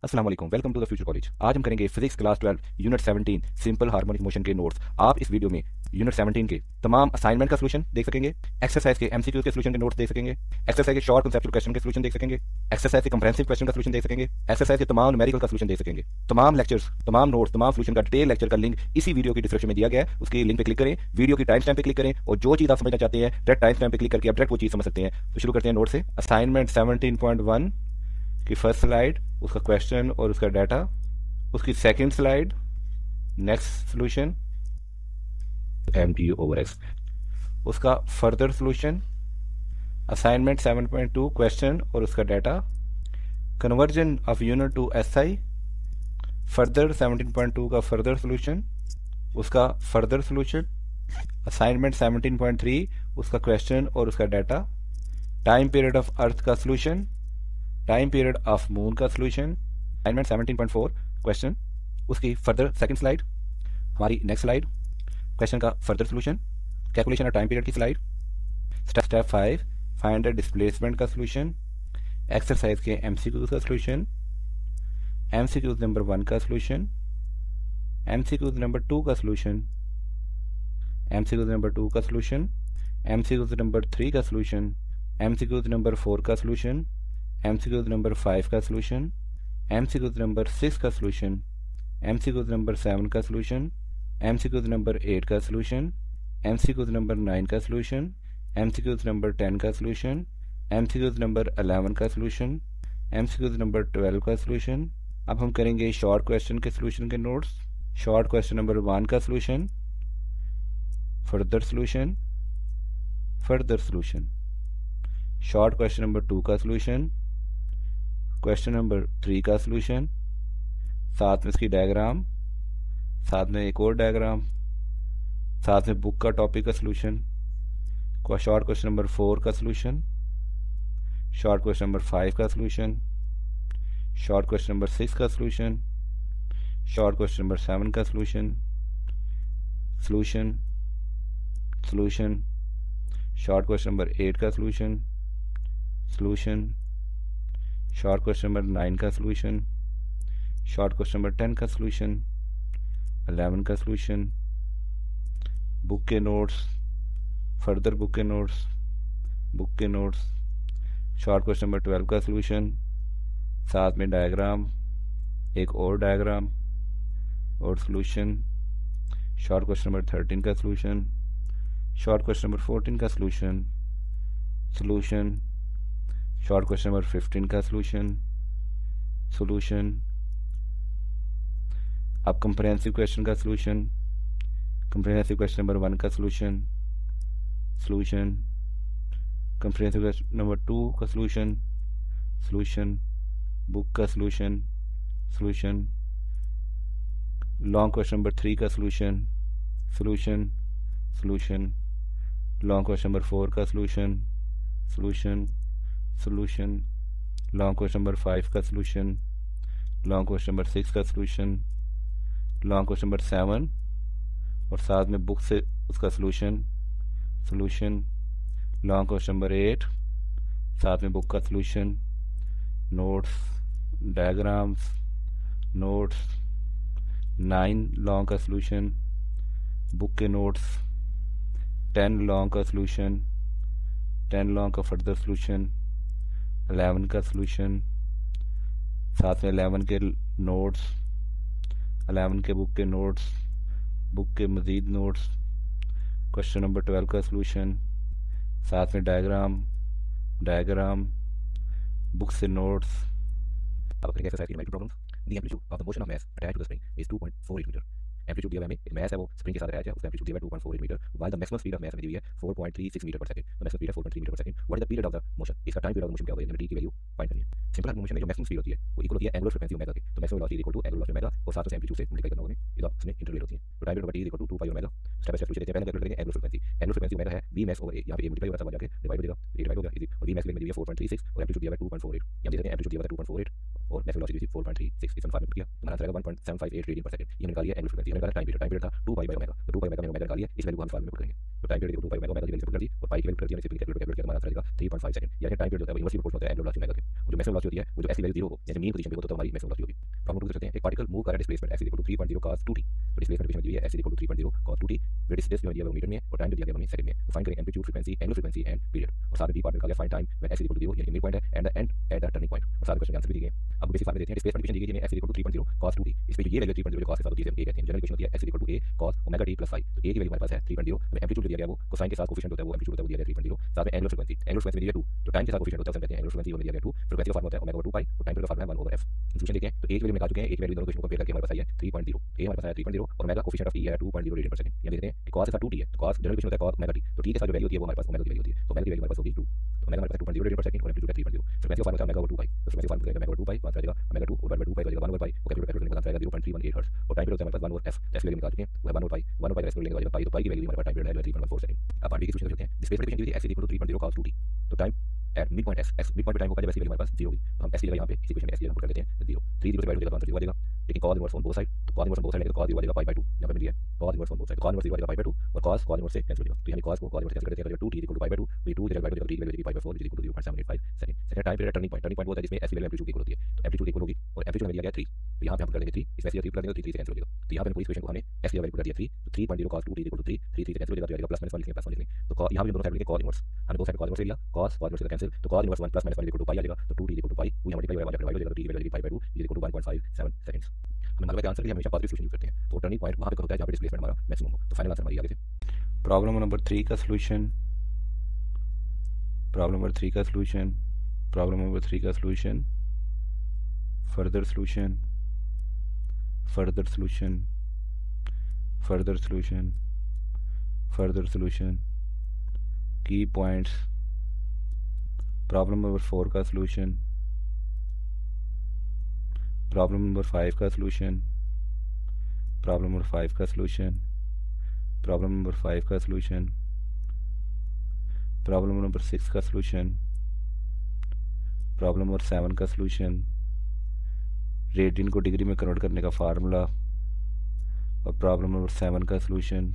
अस्सलाम वालेकुम, welcome to the future college. आज हम करेंगे physics class 12 unit 17 simple harmonic motion के नोट्स। आप इस वीडियो में यूनिट 17 के तमाम असाइनमेंट का सोल्यूशन देख सकेंगे, एक्सरसाइज के एमसीक्यू के सोल्यूशन के नोट्स देख सकेंगे, एक्सरसाइज के शॉर्ट कंसेप्चुअल क्वेश्चन के सोल्यूशन देख सकेंगे, एक्सरसाइज के कंप्रेहेंसिव क्वेश्चन का सोल्यूशन देख सकेंगे, एक्सरसाइज के तमाम न्यूमेरिकल का सोल्यूशन देख सकेंगे। तमाम लेक्चर्स, तमाम नोट्स, तमाम सोल्यूशन का डिटेल लेक्चर का लिंक इसी वीडियो की डिस्क्रिप्शन में दिया गया है। उसके लिंक पे क्लिक करें, वीडियो की टाइम स्टैम्प पे क्लिक करें और जो चीज आप समझना चाहते हैं डायरेक्ट टाइम स्टैम्प पे क्लिक करके आप डायरेक्ट वो चीज समझ सकते हैं। तो शुरू करते हैं नोट से। असाइनमेंट 17.1 की फर्स्ट स्लाइड, उसका क्वेश्चन और उसका डाटा, उसकी second slide, next solution MDU/X, उसका फर्दर सॉल्यूशन, असाइनमेंट 7.2 क्वेश्चन और उसका data, conversion of unit to SI, further 17.2 का फर्दर सॉल्यूशन, उसका फर्दर सॉल्यूशन, असाइनमेंट 17.3 उसका क्वेश्चन और उसका data, time period of earth का solution, time period of moon का सॉल्यूशन, असाइनमेंट 17.4 क्वेश्चन, उसकी फर्दर सेकंड स्लाइड, हमारी नेक्स्ट स्लाइड, क्वेश्चन का further solution, calculation of time period की slide, step 5 find the displacement का solution, exercise के MCQs का solution, MCQs number 1 का solution, MCQs number 2 का सॉल्यूशन, MCQs नंबर 2 का सॉल्यूशन, MCQs नंबर 3 का सॉल्यूशन, MCQs नंबर 4 का सॉल्यूशन, MCQs नंबर 5 का सॉल्यूशन, MCQs नंबर 6 का सॉल्यूशन, MCQs नंबर 7 का सॉल्यूशन, MCQs नंबर 8 का सॉल्यूशन, MCQs नंबर 9 का सॉल्यूशन, MCQs नंबर 10 का सॉल्यूशन, MCQs नंबर 11 का सॉल्यूशन, MCQs नंबर 12 का सॉल्यूशन। अब हम करेंगे शॉर्ट क्वेश्चन के सॉल्यूशन के नोट्स। शॉर्ट क्वेश्चन नंबर 1 का solution, further solution, further solution, short question number 2 का सॉल्यूशन, क्वेश्चन नंबर 3 का सॉल्यूशन, साथ में इसकी डायग्राम, साथ में एक और डायग्राम, साथ में बुक का टॉपिक का सॉल्यूशन, शॉर्ट क्वेश्चन नंबर 4 का सॉल्यूशन, शॉर्ट क्वेश्चन नंबर 5 का सॉल्यूशन, शॉर्ट क्वेश्चन नंबर 6 का सॉल्यूशन, शॉर्ट क्वेश्चन नंबर 7 का solution, solution, solution, short question number 8 का solution, solution, short question number 9 का सॉल्यूशन, शॉर्ट क्वेश्चन नंबर 10 का solution, 11 का solution, book के notes, further book के notes, book के notes, short question number 12 का solution, साथ में डायग्राम, एक और डायग्राम और सॉल्यूशन, शॉर्ट क्वेश्चन नंबर 13 का सॉल्यूशन, शॉर्ट क्वेश्चन नंबर 14 का solution, solution, short question number 15 का सॉल्यूशन, सॉल्यूशन। अब कंप्रेहेंसिव क्वेश्चन का सॉल्यूशन, कंप्रेहेंसिव क्वेश्चन नंबर 1 का solution, solution, comprehensive question number 2 का सॉल्यूशन, सॉल्यूशन, बुक का solution, solution, long question number 3 का solution, solution, solution, long question number 4 का solution, solution, solution, long question number 5 का solution, long question number 6 का solution, long question number 7 और साथ में book से उसका solution, solution, long question number 8 साथ में बुक का solution, notes, diagrams, notes, 9 long का सॉल्यूशन, बुक के नोट्स, 10 लॉन्ग का सॉल्यूशन, 10 लॉन्ग का फर्दर सॉल्यूशन, 11 का सॉल्यूशन, साथ में 11 के नोट्स, 11 के बुक के नोट्स, बुक के मज़ीद नोट्स, क्वेश्चन नंबर 12 का सॉल्यूशन, साथ में डायग्राम, डायग्राम, बुक से नोट्स। अब करेंगे एक्सरसाइज की numerical problems. The amplitude of the motion of mass attached to the spring is 2.48 metre. Amplitude दिया हुआ है, एक मास है वो स्प्रिंग के साथ अटैच है, उसका एम्पलीट्यूड दिया हुआ है 2.48 metre, while the maximum speed of mass दी हुई है 4.36 मीटर पर सेकंड। तो मैक्सिमम स्पीड है 4.3 मीटर पर second. What is the period of the motion, इसका टाइम पीरियड ऑफ मोशन क्या होगा, t की वैल्यू फाइंड करनी है। सिंपल हार्मोनिक मोशन में जो मैक्सिमम स्पीड होती है वो इक्वल होती है एंगुलर फ्रीक्वेंसी ओमेगा के। तो maximum velocity equal to angular velocity omega और साथ में एम्पलीट्यूड से मल्टीप्लाई करना होगा, ये इसमें इंटरवल होती है। तो time period t equal to 2 pi omega. Step by step पूछे देते हैं। पहले कैलकुलेट करेंगे angular frequency. Angular frequency omega है v max ओवर a, यहां पे a मल्टीप्लाई होगा तब आ जाके डिवाइड हो जाएगा, ये डिवाइड हो गया इजी। और v max में दी हुई है 4.36 और एम्पलीट्यूड दिया हुआ है 2.48, यहां दे देते हैं एम्पलीट्यूड दिया हुआ है 2.48 और मैक्सिमम वेलोसिटी 4.36 इस अनुपात में किया, तो हमारा आंसर आएगा 1.758 रेडियन पर सेकंड। ये निकाल लिया एंगुलर फ्रीक्वेंसी, हमने निकाला टाइम पीरियड था 2 पाई बाय ओमेगा, तो 2 पाई बाय ओमेगा निकाल लिया, इस वैल्यू को हम फार्मूले में पुट करेंगे, तो time period 2 pi by omega की वैल्यू पुट कर दी और पाई की वैल्यू कर दी, हमने सिंपली कैलकुलेट किया, हमारा आंसर आएगा 3.5 सेकंड। यानी टाइम पीरियड होता है वो इनवर्सली प्रोपोर्शनल होता है एंगुलर वेलोसिटी ओमेगा के, और जो मैक्सिमम वेलोसिटी होती है वो जो s की वैल्यू 0 हो, यानी मीन पोजीशन पे हो, तो हमारी मैक्सिमम वेलोसिटी होगी। तो हम लोग करते हैं एक पार्टिकल मूव कर रहा है, डिस्प्लेसमेंट s 3.0 cos 2t, तो डिस्प्लेसमेंट इक्वेशन दी है s 3.0 cos 2t, wait is दिया है वो मीटर में और टाइम दिया गया हमें सेकंड में। तो फाइंड करें amplitude, frequency, angular frequency and period, और साथ में बी पार्ट में निकाल फाइंड टाइम व्हेन s 0 यानी मिड पॉइंट है and the end at the turning point, और साथ में क्वेश्चन आंसर भी दिए गए। अब बेसिक फार्मूला देते हैं, डिस्प्लेसमेंट इक्वेशन दी गई है s 3.0 cos 2t, इस पे ये वैल्यू 3.0 cos के साथ होती है, हम a कहते हैं। जनरल इक्वेशन होती है s a cos omega t + 5, तो a की वैल्यू हमारे पास है 3.0, हमें एम्पलीट्यूड दिया गया वो कोसाइन के साथ कोएफिशिएंट होता है, वो एम्पलीट्यूड होता है वो दिया गया 3.0, साथ में एंगुलर फ्रीक्वेंसी दिया 2, तो टाइम के साथ कोएफिशिएंट होता है, हम कहते हैं एंगुलर फ्रीक्वेंसी वो दिया गया 2, फ्रीक्वेंसी का फार्मूला होता है ओमेगा 2 पाई और टाइम पीरियड का फार्मूला है 1/f। सॉल्यूशन देखते हैं, तो a की वैल्यू निकाल चुके हैं, a की वैल्यू दोनों क्वेश्चन को कंपेयर करके हमारे पास आई है 3.0, a हमारे पास आया 3.0 और ओमेगा कोएफिशिएंट ऑफ t है 2.0 रेडियन पर सेकंड। ये देखते हैं कि cos के साथ 2t है, तो cos जनरल इक्वेशन होता है cos ओमेगा t, तो t के साथ जो वैल्यू होती है वो हमारे पास ओमेगा की वैल्यू होती है, तो ओमेगा की वैल्यू हमारे पास होगी 2, तो ओमेगा हमारे पास 2.0 रेडियन पर सेकंड और एम्पलीट्यूड है 3.0। फ्रीक्वेंसी का फार्मूला होता है ओमेगा 2 पाई, तो फ्रीक्वेंसी फार्मूला ओमेगा 2 पाई, तो आंसर आएगा ओमेगा 2 डिवाइडेड बाय 2 पाई तो 1/पाई, और कैलकुलेट करने का आंसर आएगा 0.318 हर्ट्ज, और टाइम पीरियड होता है हमारे पास 1/f, तो इसकी वैल्यू निकाल चुके हैं, वो है 1/पाई, 1/पाई का इसको लेने का पाई, तो पाई की वैल्यू हमारे पास टाइम पीरियड है 3.14 सेकंड। अब पार्ट बी की सॉल्यूशन करते हैं, डिस्प्लेसमेंट इक्वेशन दी है s 3.0 cos 2t, तो time at mid point s mid point पे टाइम होगा जब s की वैल्यू हमारे पास 0 होगी, तो हम s की जगह यहां पे इस इक्वेशन में s की जगह पुट कर देते हैं 0, 3 0 से डिवाइड हो जाएगा तो आंसर 0 आ जाएगा, लेकिन cos inverse on both side, तो cos inverse on both side लेंगे तो cos 0 आ जाएगा पाई बाय 2, यहां पे मिल गया cos inverse on both side, cos inverse 0 आ जाएगा पाई बाय 2 और cos इनवर्स से कैंसिल हो जाएगा, तो यानी cos को cos इनवर्स से कैंसिल करते हैं, तो 2t पाई बाय 2, तो ये 2 डिवाइड बाय 3 की value pi by 4 0.785 second. Second time period turning point होता है जिसमें s की वैल्यू एम्पलीट्यूड इक्वल होती है, तो एम्पलीट्यूड इक्वल होगी और एम्पलीट्यूड में दिया गया 3, तो यहां पे हम कर देंगे 3, इसमें से 3 कर देंगे तो 3 से कैंसिल हो जाएगा, तो यहां पे पूरी इक्वेशन को हमने s की वैल्यू कर दिया 3, तो 3.0 cos 2t 3 3 से कैंसिल हो जाएगा, प्लस माइनस 1 लिखेंगे, प्लस 1 लिखेंगे, तो यहां पे दोनों साइड लिखेंगे cos इनवर्स, हमने दो साइड cos इनवर्स ले लिया, cos इनवर्स से कैंसिल, तो cos इनवर्स 1 प्लस माइनस 1 पाई आ जाएगा, तो 2t पाई, वो यहां मल्टीप्लाई डिवाइड हो जाएगा, तो t की वैल्यू पाई बाय 2 1.57 सेकंड्स। हमें मालूम है कि आंसर के लिए हमेशा पॉजिटिव सॉल्यूशन यूज करते हैं, तो टर्निंग पॉइंट वहां पे होता है जहां पे डिस्प्लेसमेंट हमारा मैक्सिमम हो, तो फाइनल आंसर हमारी आगे से प्रॉब्लम नंबर 3 का सॉल्यूशन, प्रॉब्लम नंबर 3 का सॉल्यूशन, प्रॉब्लम नंबर 3 का solution, further solution, further solution, further solution, further solution, की पॉइंट्स, प्रॉब्लम नंबर 4 का सॉल्यूशन, प्रॉब्लम नंबर 5 का सॉल्यूशन, प्रॉब्लम नंबर 5 का सॉल्यूशन, प्रॉब्लम नंबर 5 का सॉल्यूशन, प्रॉब्लम नंबर 6 का solution, problem number 7 का solution, radian को degree में कन्वर्ट करने का फार्मूला, और प्रॉब्लम नंबर 7 का सॉल्यूशन,